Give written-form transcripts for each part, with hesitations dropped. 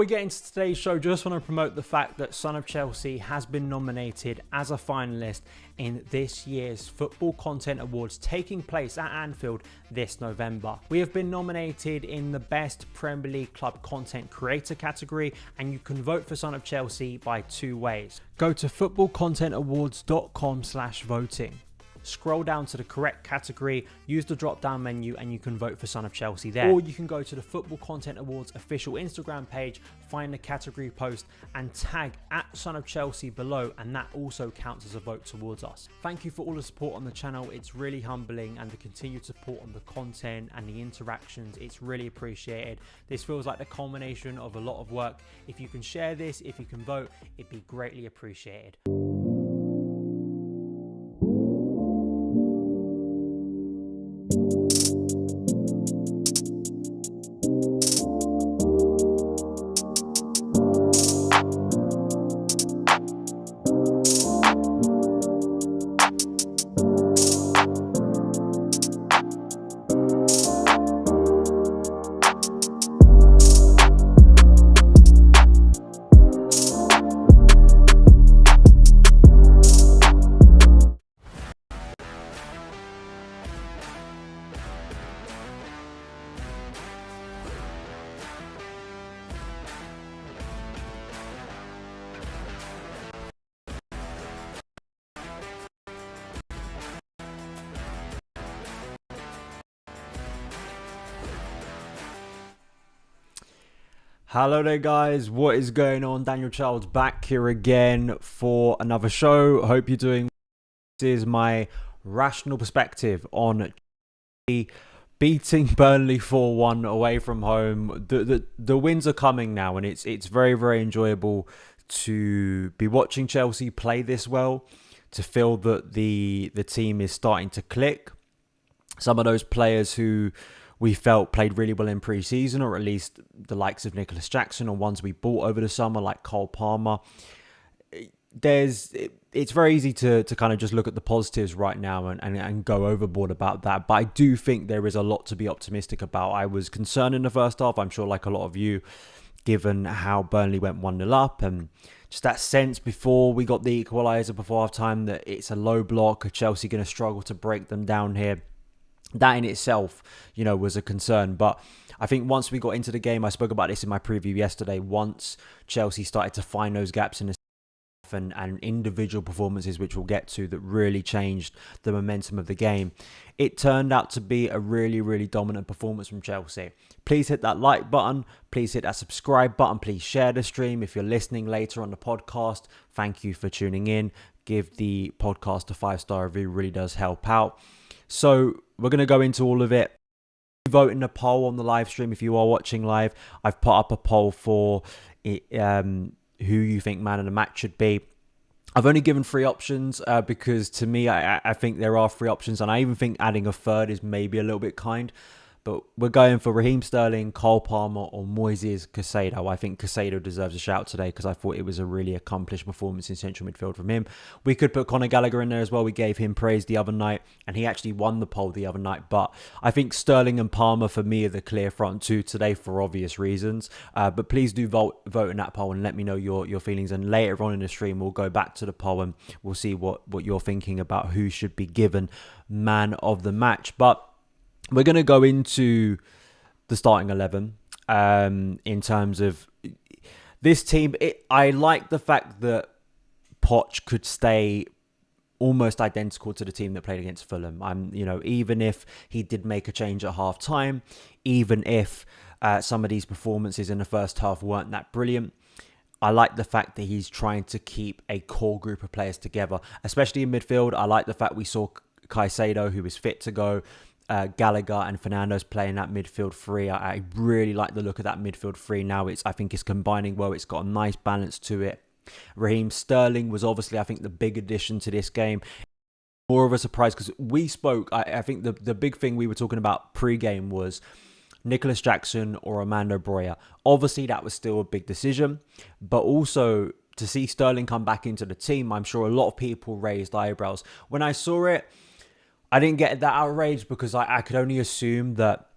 we get into today's show, just want to promote the fact that Son of Chelsea has been nominated as a finalist in this year's Football Content Awards taking place at Anfield this November. We have been nominated in the Best Premier League Club Content Creator category, and you can vote for Son of Chelsea by two ways. Go to footballcontentawards.com/voting. Scroll down to the correct category, use the drop down menu, and you can vote for Son of Chelsea there. Or you can go to the Football Content Awards official Instagram page, find the category post and tag at Son of Chelsea below, and that also counts as a vote towards us. Thank you for all the support on the channel. It's really humbling, and the continued support on the content and the interactions, it's really appreciated. This feels like the culmination of a lot of work. If you can share this, if you can vote, it'd be greatly appreciated. Hello there guys, what is going on? Daniel Childs back here again for another show. Hope you're doing well. This is my rational perspective on beating Burnley 4-1 away from home. The wins are coming now, and it's very enjoyable to be watching Chelsea play this well, to feel that the team is starting to click. Some of those players who we felt played really well in pre-season, or at least the likes of Nicholas Jackson, or ones we bought over the summer like PALMER. It's very easy to kind of just look at the positives right now and go overboard about that. But I do think there is a lot to be optimistic about. I was concerned in the first half, I'm sure like a lot of you, given how Burnley went 1-0 up, and just that sense before we got the equalizer before half-time that it's a low block. Are Chelsea going to struggle to break them down here? That in itself, was a concern. But I think once we got into the game, I spoke about this in my preview yesterday, once Chelsea started to find those gaps in the second half and individual performances, which we'll get to, that really changed the momentum of the game, it turned out to be a really dominant performance from Chelsea. Please hit that like button. Please hit that subscribe button. Please share the stream. If you're listening later on the podcast, thank you for tuning in. Give the podcast a 5-star review. Really does help out. So we're going to go into all of it. Vote in a poll on the live stream if you are watching live. I've put up a poll for who you think man of the match should be. I've only given 3 options because to me, I think there are 3 options, and I even think adding a third is maybe a little bit kind. But we're going for Raheem Sterling, Cole Palmer, or Moises Caicedo. I think Caicedo deserves a shout today because I thought it was a really accomplished performance in central midfield from him. We could put Conor Gallagher in there as well. We gave him praise the other night, and he actually won the poll the other night. But I think Sterling and Palmer for me are the clear front two today for obvious reasons. But please do vote in that poll and let me know your feelings. And later on in the stream, we'll go back to the poll and we'll see what you're thinking about who should be given man of the match. But we're going to go into the starting 11 in terms of this team. I like the fact that Poch could stay almost identical to the team that played against Fulham. Even if he did make a change at half time, even if some of these performances in the first half weren't that brilliant, I like the fact that he's trying to keep a core group of players together, especially in midfield. I like the fact we saw Caicedo, who is fit to go, Gallagher and Fernando's playing that midfield three. I really like the look of that midfield three now. I think it's combining well. It's got a nice balance to it. Raheem Sterling was obviously, I think, the big addition to this game. More of a surprise because we spoke, I think the big thing we were talking about pre-game was Nicholas Jackson or Armando Broja. Obviously, that was still a big decision, but also to see Sterling come back into the team, I'm sure a lot of people raised eyebrows. When I saw it, I didn't get that outraged because I could only assume that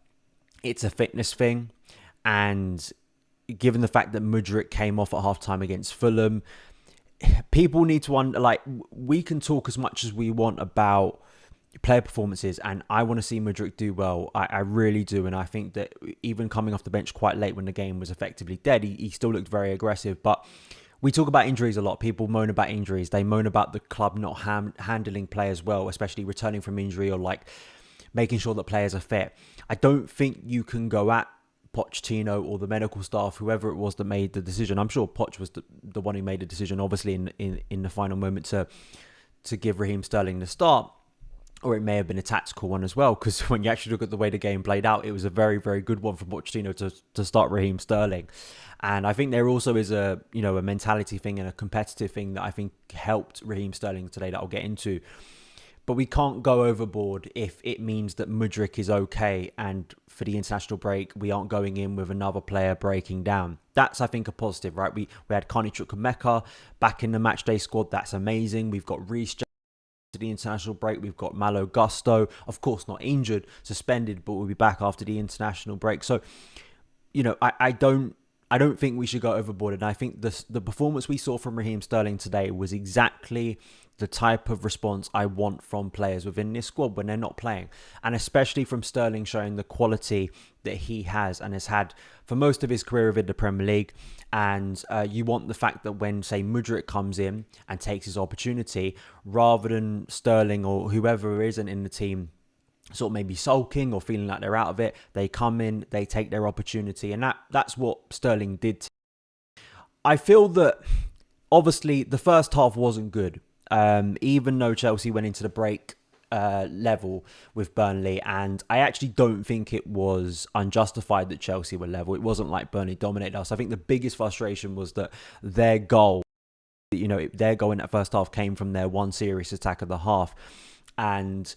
it's a fitness thing, and given the fact that Mudryk came off at halftime against Fulham, people need to we can talk as much as we want about player performances, and I want to see Mudryk do well. I really do, and I think that even coming off the bench quite late when the game was effectively dead, he still looked very aggressive. But we talk about injuries a lot. People moan about injuries. They moan about the club not handling players well, especially returning from injury or like making sure that players are fit. I don't think you can go at Pochettino or the medical staff, whoever it was that made the decision. I'm sure Poch was the one who made the decision, obviously in the final moment to give Raheem Sterling the start. Or it may have been a tactical one as well, because when you actually look at the way the game played out, it was a very, very good one from Pochettino to start Raheem Sterling. And I think there also is a mentality thing and a competitive thing that I think helped Raheem Sterling today that I'll get into. But we can't go overboard if it means that Mudryk is okay and for the international break, we aren't going in with another player breaking down. That's, I think, a positive, right? We had Carney Chukwuemeka back in the matchday squad. That's amazing. We've got Reece to the international break. We've got Malo Gusto, of course not injured, suspended, but will be back after the international break. So, I don't think we should go overboard. And I think the performance we saw from Raheem Sterling today was exactly the type of response I want from players within this squad when they're not playing. And especially from Sterling showing the quality that he has and has had for most of his career within the Premier League. And you want the fact that when, say, Mudryk comes in and takes his opportunity, rather than Sterling or whoever isn't in the team sort of maybe sulking or feeling like they're out of it, they come in, they take their opportunity. And that's what Sterling did. I feel that, obviously, the first half wasn't good. Even though Chelsea went into the break level with Burnley, and I actually don't think it was unjustified that Chelsea were level. It wasn't like Burnley dominated us. I think the biggest frustration was that their goal in that first half came from their one serious attack of the half. And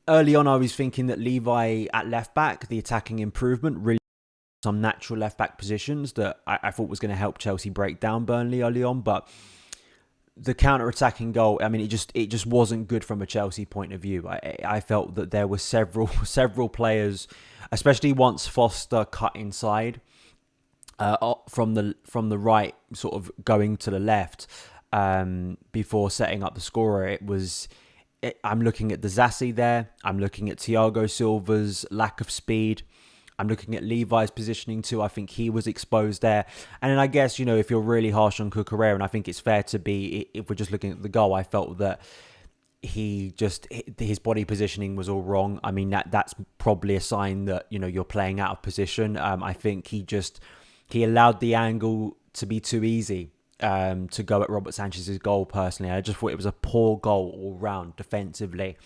early on, I was thinking that Levi at left back, the attacking improvement, really some natural left back positions that I thought was going to help Chelsea break down Burnley early on, but the counter-attacking goal, I mean, it just wasn't good from a Chelsea point of view. I felt that there were several players, especially once Foster cut inside from the right, sort of going to the left before setting up the scorer. I'm looking at the Zassi there. I'm looking at Thiago Silva's lack of speed. I'm looking at Levi's positioning too. I think he was exposed there. And then I guess, if you're really harsh on Cucurella, and I think it's fair to be, if we're just looking at the goal, I felt that his body positioning was all wrong. I mean, that's probably a sign that, you're playing out of position. I think he allowed the angle to be too easy to go at Robert Sanchez's goal personally. I just thought it was a poor goal all round defensively.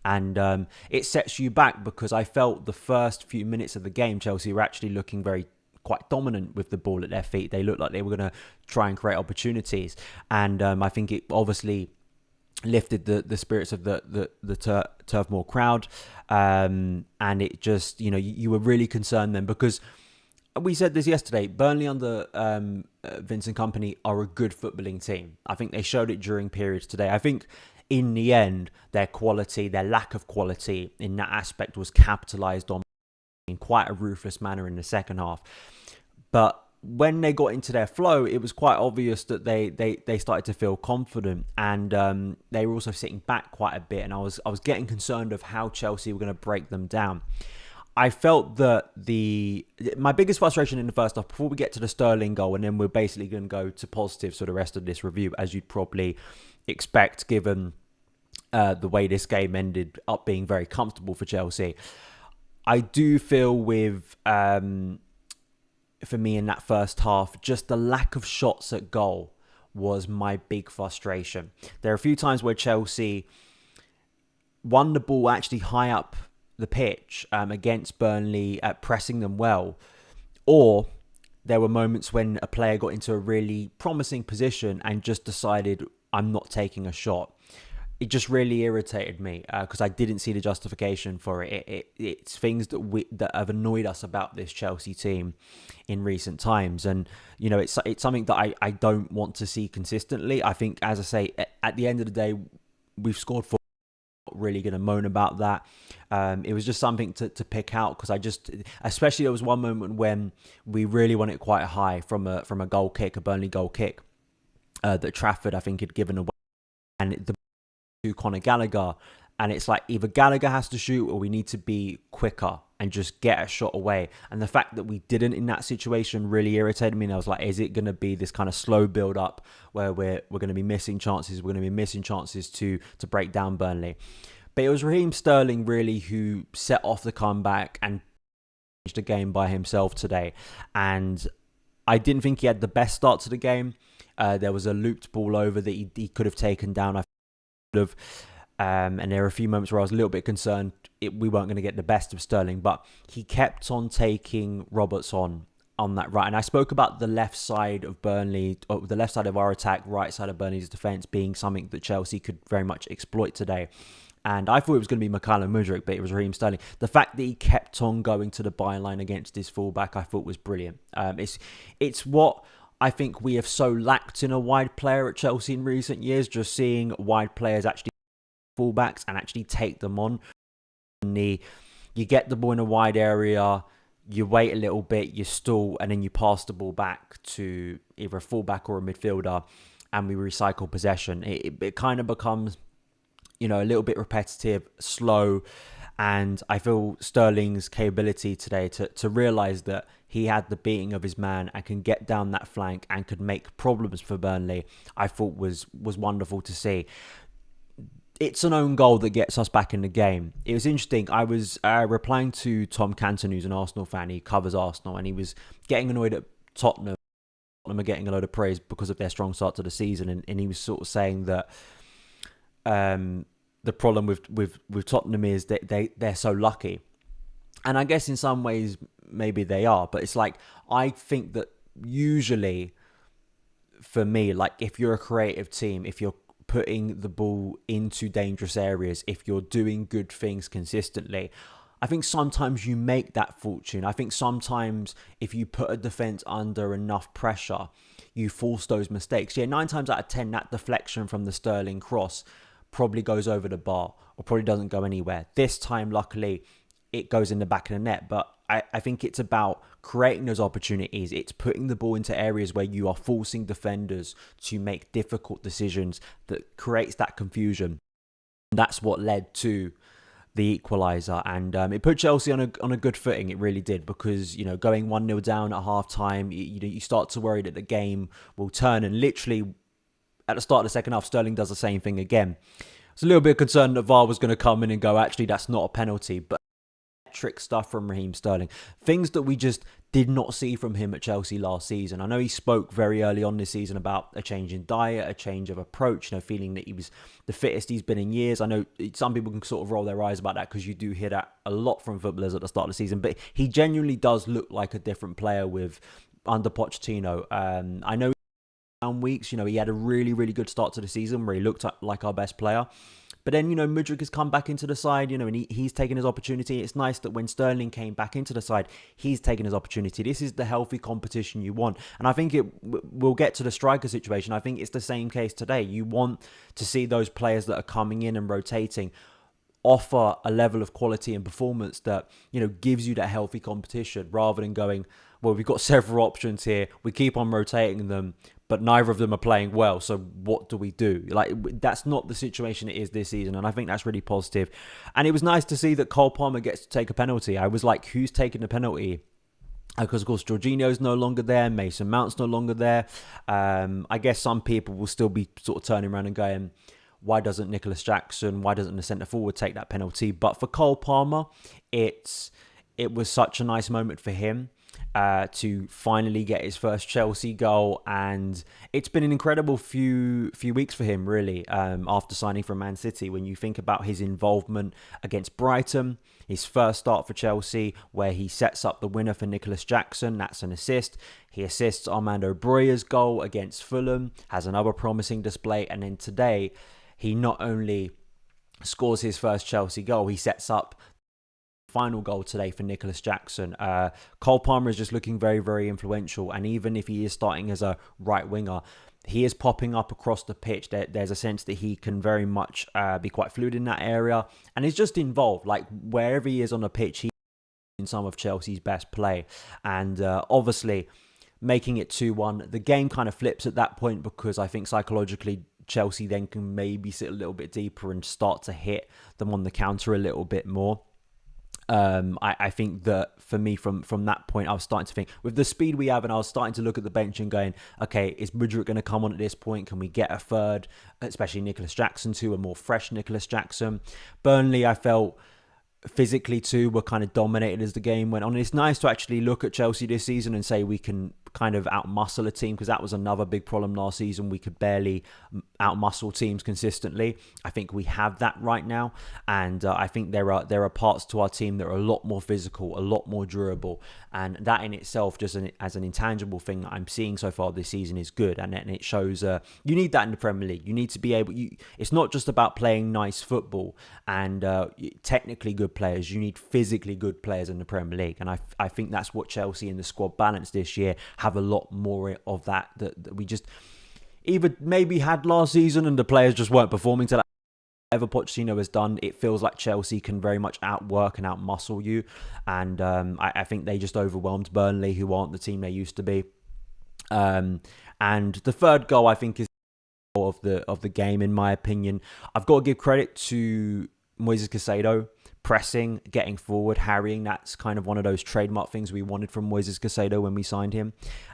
And it sets you back because I felt the first few minutes of the game, Chelsea were actually looking quite dominant with the ball at their feet. They looked like they were going to try and create opportunities. And I think it obviously lifted the spirits of the Turf Moor crowd. And it just, you were really concerned then because we said this yesterday, Burnley under Vincent Kompany are a good footballing team. I think they showed it during periods today. I think in the end, their lack of quality in that aspect was capitalised on in quite a ruthless manner in the second half. But when they got into their flow, it was quite obvious that they started to feel confident, and they were also sitting back quite a bit. And I was getting concerned of how Chelsea were going to break them down. I felt that my biggest frustration in the first half, before we get to the Sterling goal, and then we're basically going to go to positives for the rest of this review, as you'd probably expect, given the way this game ended up being very comfortable for Chelsea. I do feel with, for me in that first half, just the lack of shots at goal was my big frustration. There are a few times where Chelsea won the ball actually high up the pitch against Burnley, pressing them well, or there were moments when a player got into a really promising position and just decided, I'm not taking a shot. It just really irritated me because I didn't see the justification for it. It's things that have annoyed us about this Chelsea team in recent times, and it's something that I don't want to see consistently. I think, as I say, at the end of the day, we've scored 4, really going to moan about that. It was just something to pick out, because especially there was one moment when we really won it quite high from a goal kick, a Burnley goal kick, that Trafford, I think, had given away, and the to Conor Gallagher, and it's like either Gallagher has to shoot or we need to be quicker and just get a shot away. And the fact that we didn't in that situation really irritated me. And I was like, is it going to be this kind of slow build up where we're going to be missing chances? We're going to be missing chances to break down Burnley. But it was Raheem Sterling really who set off the comeback and changed the game by himself today. And I didn't think he had the best start to the game. There was a looped ball over that he could have taken down. I could have. And there were a few moments where I was a little bit concerned we weren't going to get the best of Sterling, but he kept on taking Roberts on that right. And I spoke about the left side of Burnley, or the left side of our attack, right side of Burnley's defence being something that Chelsea could very much exploit today. And I thought it was going to be Mykhailo Mudryk, but it was Raheem Sterling. The fact that he kept on going to the byline against his fullback, I thought was brilliant. It's what I think we have so lacked in a wide player at Chelsea in recent years, just seeing wide players actually fullbacks and actually take them on. You get the ball in a wide area, you wait a little bit, you stall, and then you pass the ball back to either a fullback or a midfielder, and we recycle possession. It kind of becomes, a little bit repetitive, slow, and I feel Sterling's capability today to realise that he had the beating of his man and can get down that flank and could make problems for Burnley, I thought was wonderful to see. It's an own goal that gets us back in the game. It was interesting. I was replying to Tom Canton, who's an Arsenal fan. He covers Arsenal, and he was getting annoyed at Tottenham. Tottenham are getting a load of praise because of their strong start to the season, and he was sort of saying that the problem with Tottenham is that they're so lucky. And I guess in some ways maybe they are, but it's like, I think that usually for me, like if you're a creative team, if you're putting the ball into dangerous areas, if you're doing good things consistently, I think sometimes you make that fortune. I think sometimes if you put a defence under enough pressure, you force those mistakes. 9 times out of 10, that deflection from the Sterling cross probably goes over the bar or probably doesn't go anywhere. This time, luckily, it goes in the back of the net. But I think it's about creating those opportunities. It's putting the ball into areas where you are forcing defenders to make difficult decisions that creates that confusion. That's what led to the equalizer, and it put Chelsea on a good footing. It really did, because going 1-0 down at half time, you start to worry that the game will turn, and literally at the start of the second half, Sterling does the same thing again. It's a little bit concerned that VAR was going to come in and go, actually that's not a penalty, but trick stuff from Raheem Sterling, things that we just did not see from him at Chelsea last season. I know he spoke very early on this season about a change in diet, a change of approach, feeling that he was the fittest he's been in years. I know some people can sort of roll their eyes about that, because you do hear that a lot from footballers at the start of the season, but he genuinely does look like a different player under Pochettino. I know down weeks, he had a really, really good start to the season where he looked like our best player. But then, Mudryk has come back into the side, and he's taken his opportunity. It's nice that when Sterling came back into the side, he's taken his opportunity. This is the healthy competition you want. And I think we'll get to the striker situation. I think it's the same case today. You want to see those players that are coming in and rotating offer a level of quality and performance that, gives you that healthy competition, rather than going, well, we've got several options here. We keep on rotating them, but neither of them are playing well. So what do we do? Like, that's not the situation it is this season. And I think that's really positive. And it was nice to see that Cole Palmer gets to take a penalty. I was like, who's taking the penalty? Because, of course, Jorginho's no longer there. Mason Mount's no longer there. I guess some people will still be sort of turning around and going, why doesn't Nicholas Jackson, why doesn't the centre forward take that penalty? But for Cole Palmer, it was such a nice moment for him to finally get his first Chelsea goal, and it's been an incredible few weeks for him, really, after signing from Man City. When you think about his involvement against Brighton, his first start for Chelsea, where he sets up the winner for Nicholas Jackson, that's an assist. He assists Armando Broja's goal against Fulham, has another promising display, and then today he not only scores his first Chelsea goal, he sets up final goal today for Nicholas Jackson. Cole Palmer is just looking very, very influential, and even if he is starting as a right winger, he is popping up across the pitch. There's a sense that he can very much be quite fluid in that area, and he's just involved. Like wherever he is on the pitch, he's in some of Chelsea's best play, and obviously making it 2-1. The game kind of flips at that point because I think psychologically Chelsea then can maybe sit a little bit deeper and start to hit them on the counter a little bit more. I think that for me, from that point, I was starting to think with the speed we have, and I was starting to look at the bench and going, okay, is Mudryk going to come on at this point? Can we get a third, especially Nicholas Jackson too, a more fresh Nicholas Jackson? Burnley, I felt physically too were kind of dominated as the game went on. It's nice to actually look at Chelsea this season and say we can kind of outmuscle a team, because that was another big problem last season. We could barely outmuscle teams consistently. I think we have that right now, and I think there are parts to our team that are a lot more physical, a lot more durable, and that in itself, just as an intangible thing that I'm seeing so far this season, is good. And it shows you need that in the Premier League. You need to be able. It's not just about playing nice football and technically good players. You need physically good players in the Premier League, and I think that's what Chelsea in the squad balance this year have a lot more of that we just either maybe had last season and the players just weren't performing to that. Whatever Pochettino has done, it feels like Chelsea can very much outwork and outmuscle you, and I think they just overwhelmed Burnley, who aren't the team they used to be. And the third goal, I think, is of the game, in my opinion. I've got to give credit to Moises Caicedo. Pressing, getting forward, harrying, that's kind of one of those trademark things we wanted from Moises Caicedo when we signed him.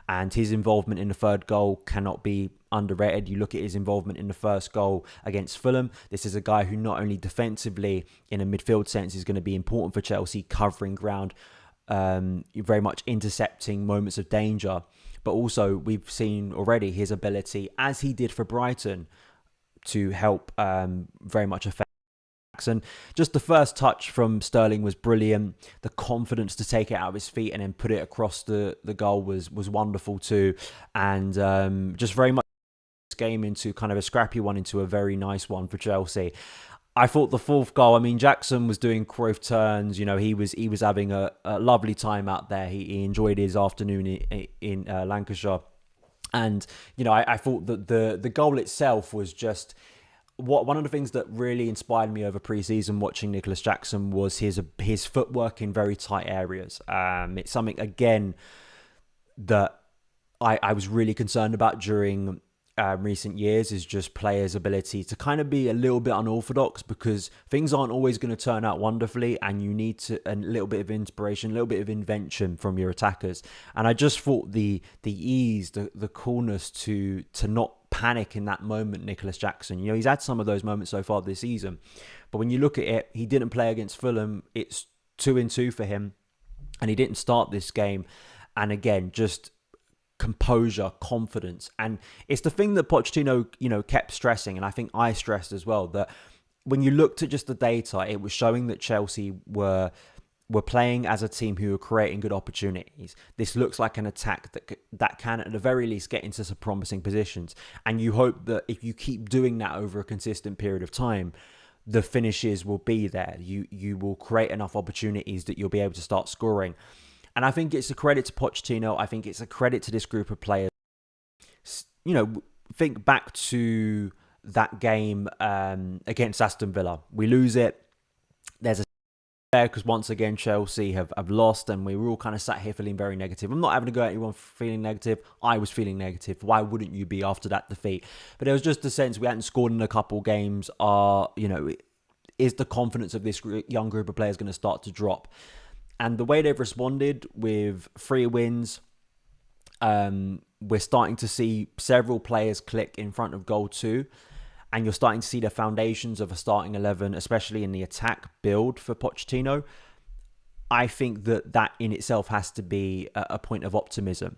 And his involvement in the third goal cannot be underrated. You look at his involvement in the first goal against Fulham. This is a guy who not only defensively, in a midfield sense, is going to be important for Chelsea, covering ground, very much intercepting moments of danger, but also we've seen already his ability, as he did for Brighton, to help very much affect. And just the first touch from Sterling was brilliant. The confidence to take it out of his feet and then put it across the goal was wonderful too. And just very much this game into kind of a scrappy one into a very nice one for Chelsea. I thought the fourth goal, I mean, Jackson was doing Cruyff turns. You know, he was having a lovely time out there. He enjoyed his afternoon in Lancashire. And, you know, I thought that the goal itself was just... One of the things that really inspired me over pre-season watching Nicholas Jackson was his footwork in very tight areas. It's something, again, that I was really concerned about during recent years, is just players' ability to kind of be a little bit unorthodox, because things aren't always going to turn out wonderfully, and you need a little bit of inspiration, a little bit of invention from your attackers. And I just thought the ease, the coolness to not panic in that moment, Nicholas Jackson. You know, he's had some of those moments so far this season, but when you look at it, he didn't play against Fulham. It's 2-2 for him, and he didn't start this game. And again, just composure, confidence, and it's the thing that Pochettino, you know, kept stressing, and I think I stressed as well, that when you looked at just the data, it was showing that Chelsea were playing as a team who are creating good opportunities. This looks like an attack that can, at the very least, get into some promising positions. And you hope that if you keep doing that over a consistent period of time, the finishes will be there. You will create enough opportunities that you'll be able to start scoring. And I think it's a credit to Pochettino. I think it's a credit to this group of players. You know, think back to that game against Aston Villa. We lose it. There's a because once again Chelsea have lost, and we were all kind of sat here feeling very negative. I'm not having to go at anyone feeling negative. I was feeling negative. Why wouldn't you be after that defeat? But there was just a sense we hadn't scored in a couple games. You know, is the confidence of this young group of players going to start to drop? And the way they've responded with 3 wins, we're starting to see several players click in front of goal too. And you're starting to see the foundations of a starting 11, especially in the attack, build for Pochettino. I think that in itself has to be a point of optimism.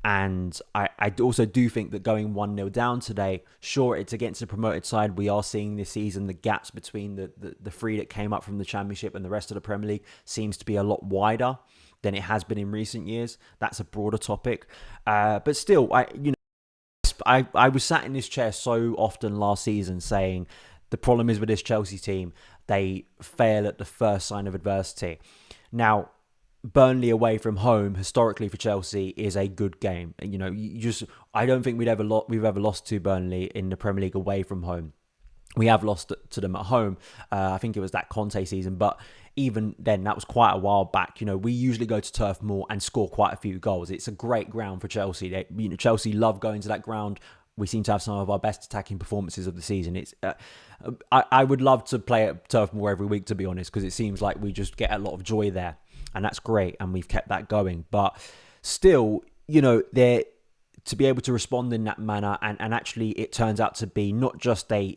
And I also do think that going 1-0 down today, sure, it's against a promoted side. We are seeing this season the gaps between the 3 that came up from the Championship and the rest of the Premier League seems to be a lot wider than it has been in recent years. That's a broader topic. But still, I was sat in this chair so often last season saying the problem is with this Chelsea team, they fail at the first sign of adversity. Now, Burnley away from home historically for Chelsea is a good game. And, you know, you just I don't think we've ever lost to Burnley in the Premier League away from home. We have lost to them at home. I think it was that Conte season, but even then, that was quite a while back. You know, we usually go to Turf Moor and score quite a few goals. It's a great ground for Chelsea. Chelsea love going to that ground. We seem to have some of our best attacking performances of the season. I would love to play at Turf Moor every week, to be honest, because it seems like we just get a lot of joy there, and that's great, and we've kept that going. But still, you know, to be able to respond in that manner, and actually it turns out to be not just a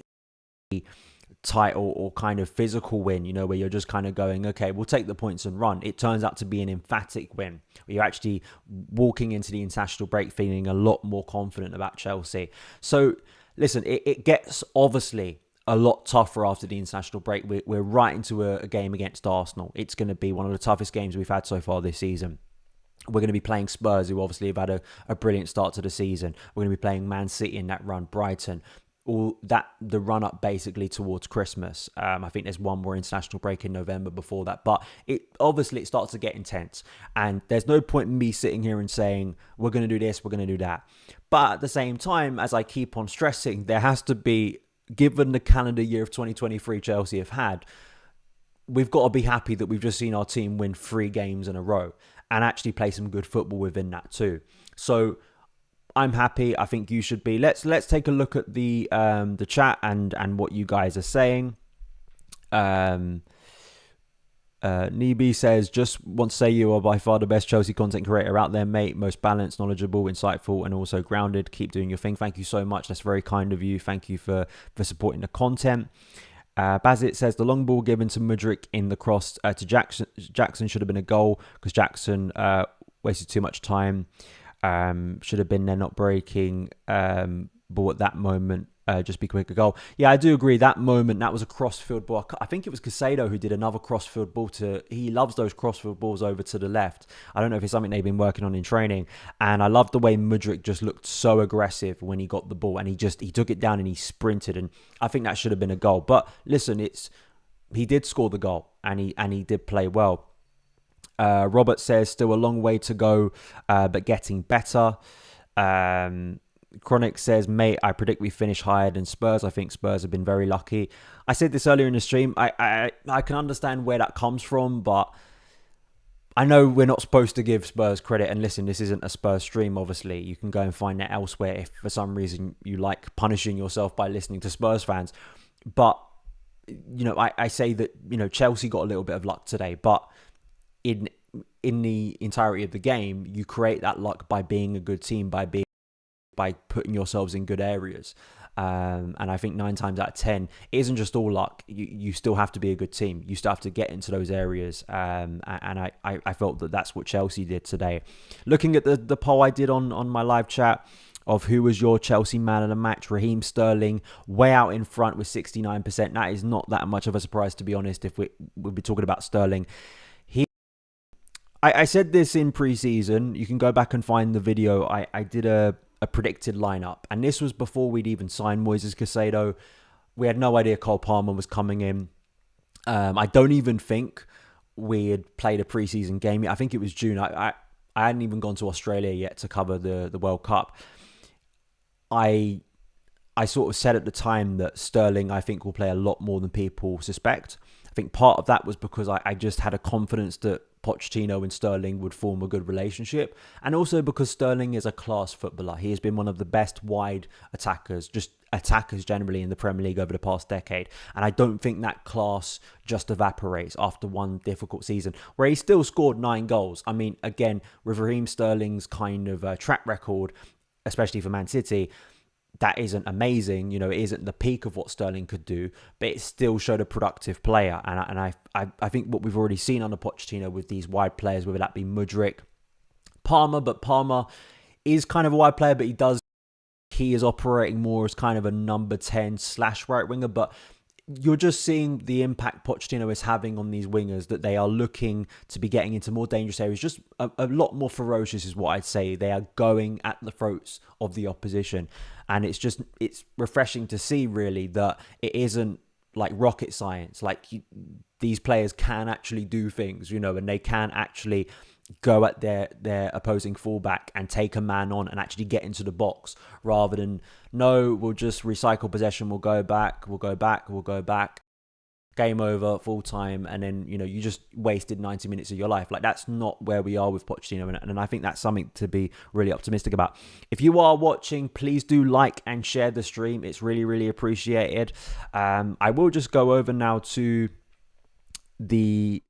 title or kind of physical win, you know, where you're just kind of going, okay, we'll take the points and run. It turns out to be an emphatic win, where you're actually walking into the international break feeling a lot more confident about Chelsea. So listen, it gets obviously a lot tougher after the international break. We're right into a game against Arsenal. It's going to be one of the toughest games we've had so far this season. We're going to be playing Spurs, who obviously have had a brilliant start to the season. We're going to be playing Man City in that run, Brighton. All that, the run up basically towards Christmas. I think there's one more international break in November before that, but it starts to get intense, and there's no point in me sitting here and saying we're going to do this, we're going to do that. But at the same time, as I keep on stressing, there has to be, given the calendar year of 2023 Chelsea have had, we've got to be happy that we've just seen our team win 3 games in a row and actually play some good football within that too. So I'm happy. I think you should be. Let's take a look at the chat and what you guys are saying. Nibi says, just want to say you are by far the best Chelsea content creator out there, mate. Most balanced, knowledgeable, insightful, and also grounded. Keep doing your thing. Thank you so much. That's very kind of you. Thank you for supporting the content. Bazit says, the long ball given to Mudryk in the cross to Jackson should have been a goal, because Jackson wasted too much time. Should have been there, not breaking ball at that moment. Just be quick, a goal. Yeah, I do agree. That moment, that was a crossfield ball. I think it was Casado who did another crossfield ball he loves those crossfield balls over to the left. I don't know if it's something they've been working on in training. And I love the way Mudryk just looked so aggressive when he got the ball, and he took it down and he sprinted. And I think that should have been a goal. But listen, he did score the goal, and he did play well. Robert says, still a long way to go, but getting better. Chronic says, mate, I predict we finish higher than Spurs. I think Spurs have been very lucky. I said this earlier in the stream. I can understand where that comes from, but I know we're not supposed to give Spurs credit. And listen, this isn't a Spurs stream, obviously. You can go and find that elsewhere if for some reason you like punishing yourself by listening to Spurs fans. But, you know, I say that, you know, Chelsea got a little bit of luck today, but in the entirety of the game, you create that luck by being a good team, by putting yourselves in good areas. And I think 9 times out of 10, it isn't just all luck. You still have to be a good team. You still have to get into those areas. And I felt that that's what Chelsea did today. Looking at the poll I did on my live chat of who was your Chelsea man of the match, Raheem Sterling, way out in front with 69%. That is not that much of a surprise, to be honest, if we'll be talking about Sterling. I said this in pre-season. You can go back and find the video. I did a predicted lineup, and this was before we'd even signed Moises Caicedo. We had no idea Cole Palmer was coming in. I don't even think we had played a pre-season game yet. I think it was June. I hadn't even gone to Australia yet to cover the World Cup. I sort of said at the time that Sterling, I think, will play a lot more than people suspect. I think part of that was because I just had a confidence that Pochettino and Sterling would form a good relationship, and also because Sterling is a class footballer. He has been one of the best wide attackers, just attackers generally in the Premier League over the past decade, and I don't think that class just evaporates after one difficult season where he still scored 9 goals. I mean, again, with Raheem Sterling's kind of track record, especially for Man City, that isn't amazing. You know, it isn't the peak of what Sterling could do, but it still showed a productive player. And I think what we've already seen under Pochettino with these wide players, whether that be Mudryk, Palmer, but Palmer is kind of a wide player, but he is operating more as kind of a number 10 / right winger. But you're just seeing the impact Pochettino is having on these wingers, that they are looking to be getting into more dangerous areas, just a lot more ferocious is what I'd say. They are going at the throats of the opposition. And it's refreshing to see, really, that it isn't like rocket science. Like, these players can actually do things, and they can actually go at their opposing fullback and take a man on and actually get into the box, rather than, no, we'll just recycle possession, we'll go back, game over, full time, and then, you just wasted 90 minutes of your life. Like, that's not where we are with Pochettino, and I think that's something to be really optimistic about. If you are watching, please do like and share the stream. It's really, really appreciated. I will just go over now to the...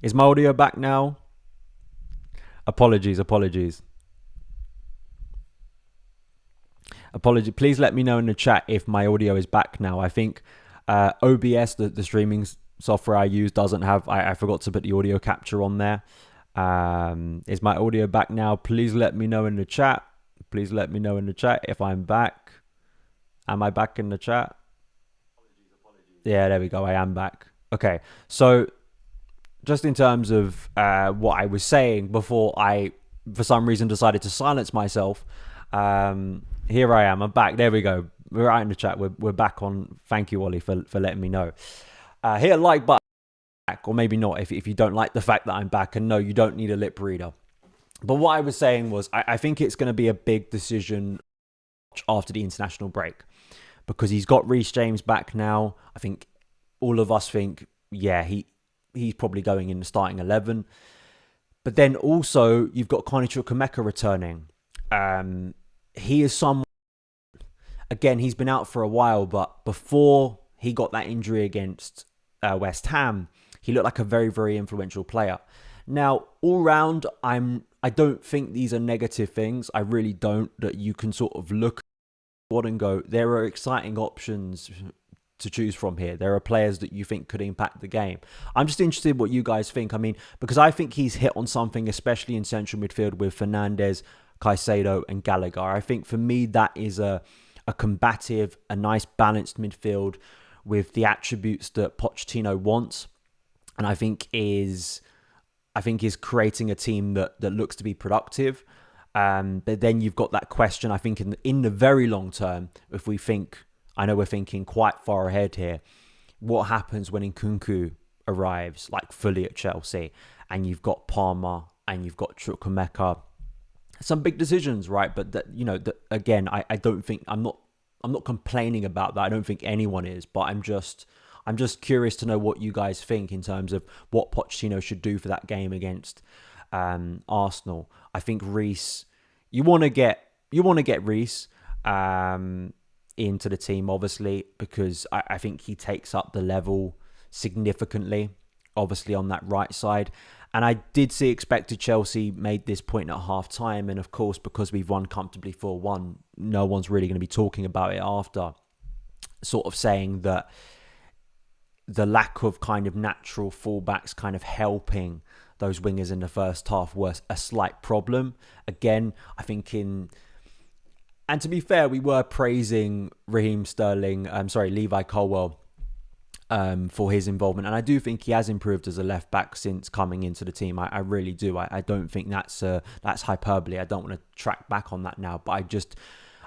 Is my audio back now? Apologies. Please let me know in the chat if my audio is back now. I think OBS, the streaming software I use, doesn't have... I forgot to put the audio capture on there. Is my audio back now? Please let me know in the chat. If I'm back. Am I back in the chat? Yeah, there we go. I am back. Okay, so just in terms of what I was saying before I, for some reason, decided to silence myself, here I am. I'm back. There we go. We're out in the chat. We're back on. Thank you, Ollie, for letting me know. Hit a like button, or maybe not if you don't like the fact that I'm back. And no, you don't need a lip reader. But what I was saying was, I think it's going to be a big decision after the international break, because he's got Reece James back now. I think all of us think, yeah, he's probably going in the starting 11. But then also, you've got Carney Chukwuemeka returning. He is someone... Again, he's been out for a while, but before he got that injury against West Ham, he looked like a very, very influential player. Now, all round, I don't think these are negative things. I really don't. That you can sort of look at and go, there are exciting options to choose from here. There are players that you think could impact the game. I'm just interested what you guys think. I mean, because I think he's hit on something, especially in central midfield with Fernandes, Caicedo and Gallagher. I think for me, that is a combative, a nice balanced midfield with the attributes that Pochettino wants. And I think is creating a team that looks to be productive. But then you've got that question, I think, in the very long term, if we think... I know we're thinking quite far ahead here. What happens when Nkunku arrives, like, fully at Chelsea, and you've got Palmer and you've got Chukwuemeka? Some big decisions, right? But again, I don't think... I'm not complaining about that. I don't think anyone is, but I'm just curious to know what you guys think in terms of what Pochettino should do for that game against Arsenal. I think Reece, you want to get Reece into the team, obviously, because I think he takes up the level significantly, obviously, on that right side. And I did see expected Chelsea made this point at half time. And of course, because we've won comfortably 4-1, no one's really going to be talking about it after, sort of saying that the lack of kind of natural fullbacks kind of helping those wingers in the first half was a slight problem. Again, I think and to be fair, we were praising Levi Colwill for his involvement. And I do think he has improved as a left back since coming into the team. I really do. I don't think that's hyperbole. I don't want to track back on that now. But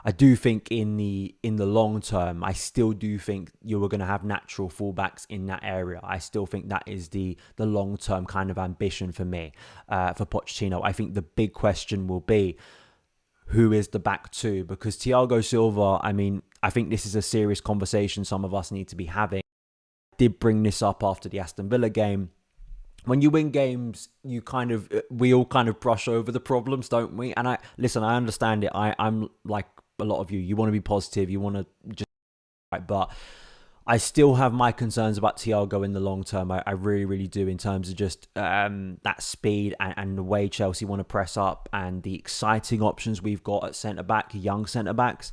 I do think in the long term, I still do think you were going to have natural fullbacks in that area. I still think that is the long term kind of ambition for me, for Pochettino. I think the big question will be, who is the back two? Because Thiago Silva, I mean, I think this is a serious conversation some of us need to be having. I did bring this up after the Aston Villa game, when you win games, we all kind of brush over the problems, don't we? And I understand it. I'm like a lot of you. You want to be positive. You want to just right, but I still have my concerns about Thiago in the long term. I really, really do, in terms of just that speed and the way Chelsea want to press up and the exciting options we've got at centre back, young centre backs.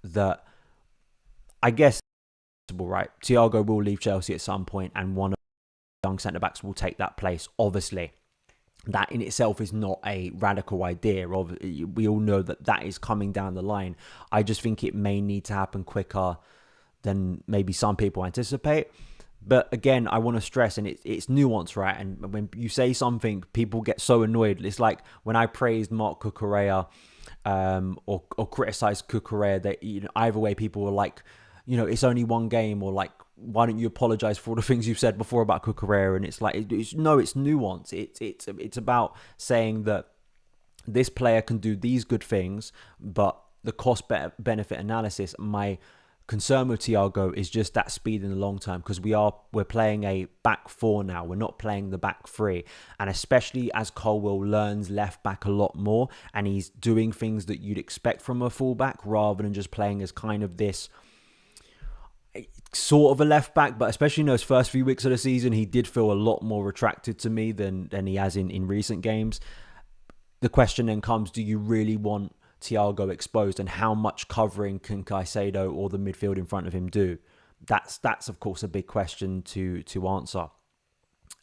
That I guess, right? Thiago will leave Chelsea at some point, and one of the young centre backs will take that place. Obviously, that in itself is not a radical idea. We all know that is coming down the line. I just think it may need to happen quicker than maybe some people anticipate. But again, I want to stress, and it's nuance, right? And when you say something, people get so annoyed. It's like when I praised Mark Cucurella or criticized Cucurella, that either way people were like, it's only one game, or like, why don't you apologize for all the things you've said before about Cucurella? And it's like, it's nuance. It's about saying that this player can do these good things, but the cost benefit analysis, my concern with Thiago is just that speed in the long term, because we're playing a back four now. We're not playing the back three, and especially as Colwill learns left back a lot more, and he's doing things that you'd expect from a fullback rather than just playing as kind of this sort of a left back. But especially in those first few weeks of the season, he did feel a lot more retracted to me than he has in recent games. The question then comes, do you really want Thiago exposed, and how much covering can Caicedo or the midfield in front of him do? That's of course a big question to answer.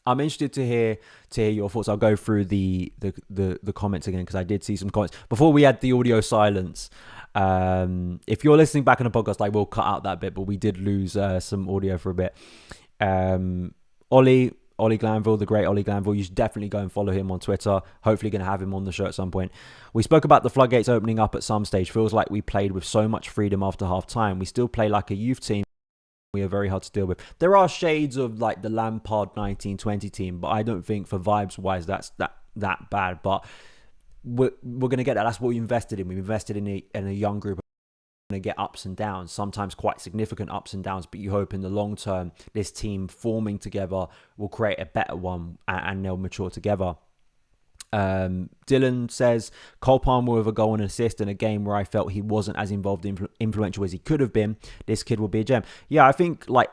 I'm interested to hear your thoughts. I'll go through the comments again, because I did see some comments before we had the audio silence. If you're listening back in the podcast, I will cut out that bit, but we did lose some audio for a bit. Ollie Glanville, the great Ollie Glanville. You should definitely go and follow him on Twitter. Hopefully going to have him on the show at some point. We spoke about the floodgates opening up at some stage. Feels like we played with so much freedom after half time. We still play like a youth team. We are very hard to deal with. There are shades of like the Lampard 1920 team, but I don't think for vibes wise that's that bad. But we're going to get that. That's what we invested in. We invested in a young group. To get ups and downs, sometimes quite significant ups and downs, but you hope in the long term this team forming together will create a better one, and they'll mature together. Dylan says Cole Palmer with a goal and assist in a game where I felt he wasn't as involved, influential as he could have been. This kid will be a gem. Yeah, I think like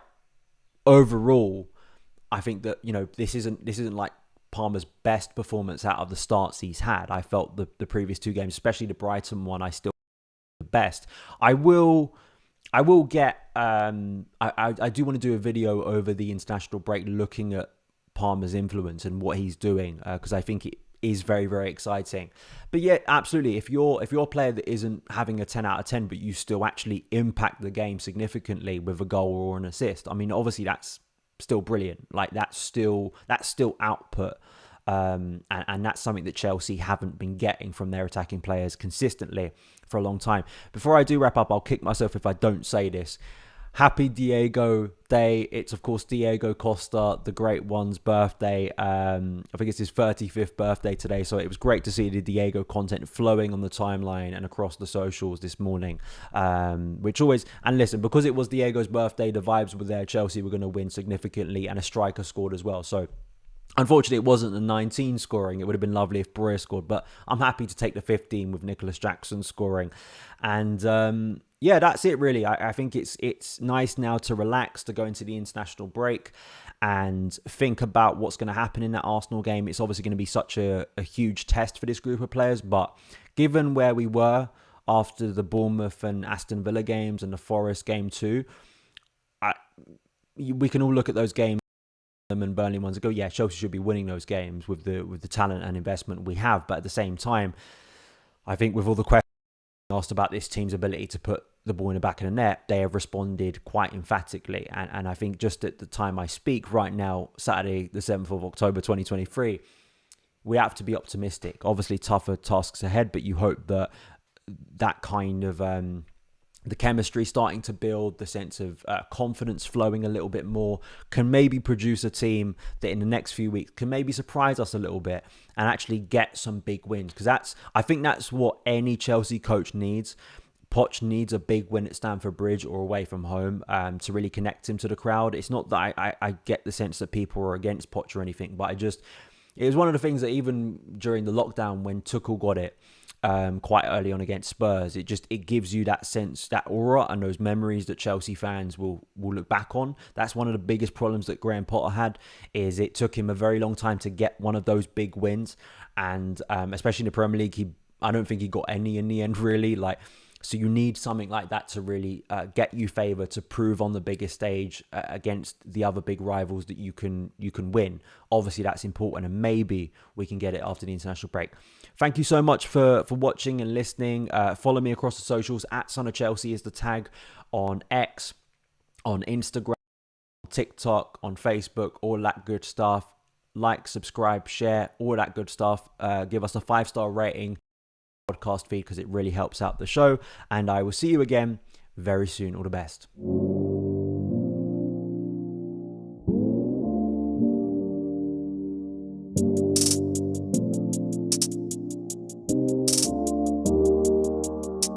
overall, I think that this isn't like Palmer's best performance out of the starts he's had. I felt the previous two games, especially the Brighton one, I still best. I will get I do want to do a video over the international break looking at Palmer's influence and what he's doing, because I think it is very, very exciting. But yeah, absolutely, if you're a player that isn't having a 10 out of 10 but you still actually impact the game significantly with a goal or an assist, I mean, obviously that's still brilliant. Like that's still output. And that's something that Chelsea haven't been getting from their attacking players consistently for a long time. Before I do wrap up, I'll kick myself if I don't say this. Happy Diego Day. It's, of course, Diego Costa, the great one's birthday. I think it's his 35th birthday today. So it was great to see the Diego content flowing on the timeline and across the socials this morning. Which always... And listen, because it was Diego's birthday, the vibes were there. Chelsea were going to win significantly, and a striker scored as well. So unfortunately, it wasn't the 19 scoring. It would have been lovely if Breuer scored, but I'm happy to take the 15 with Nicholas Jackson scoring. And yeah, that's it really. I think it's nice now to relax, to go into the international break and think about what's going to happen in that Arsenal game. It's obviously going to be such a huge test for this group of players, but given where we were after the Bournemouth and Aston Villa games and the Forest game too, we can all look at those games and Burnley ones and go, yeah, Chelsea should be winning those games with the talent and investment we have. But at the same time, I think with all the questions asked about this team's ability to put the ball in the back of the net, they have responded quite emphatically. And I think just at the time I speak right now, Saturday, the 7th of October, 2023, we have to be optimistic. Obviously, tougher tasks ahead, but you hope that kind of... the chemistry starting to build, the sense of confidence flowing a little bit more, can maybe produce a team that in the next few weeks can maybe surprise us a little bit and actually get some big wins. Because I think that's what any Chelsea coach needs. Poch needs a big win at Stamford Bridge or away from home to really connect him to the crowd. It's not that I get the sense that people are against Poch or anything, but it was one of the things that even during the lockdown when Tuchel got it quite early on against Spurs, it gives you that sense, that aura and those memories that Chelsea fans will look back on. That's one of the biggest problems that Graham Potter had, is it took him a very long time to get one of those big wins, and especially in the Premier League, I don't think he got any in the end, really. So you need something like that to really get you favour, to prove on the biggest stage against the other big rivals that you can win. Obviously, that's important, and maybe we can get it after the international break. Thank you so much for watching and listening. Follow me across the socials. @SonOfChelsea is the tag on X, on Instagram, TikTok, on Facebook, all that good stuff. Like, subscribe, share, all that good stuff. Give us a 5-star rating podcast feed, because it really helps out the show, and I will see you again very soon. All the best.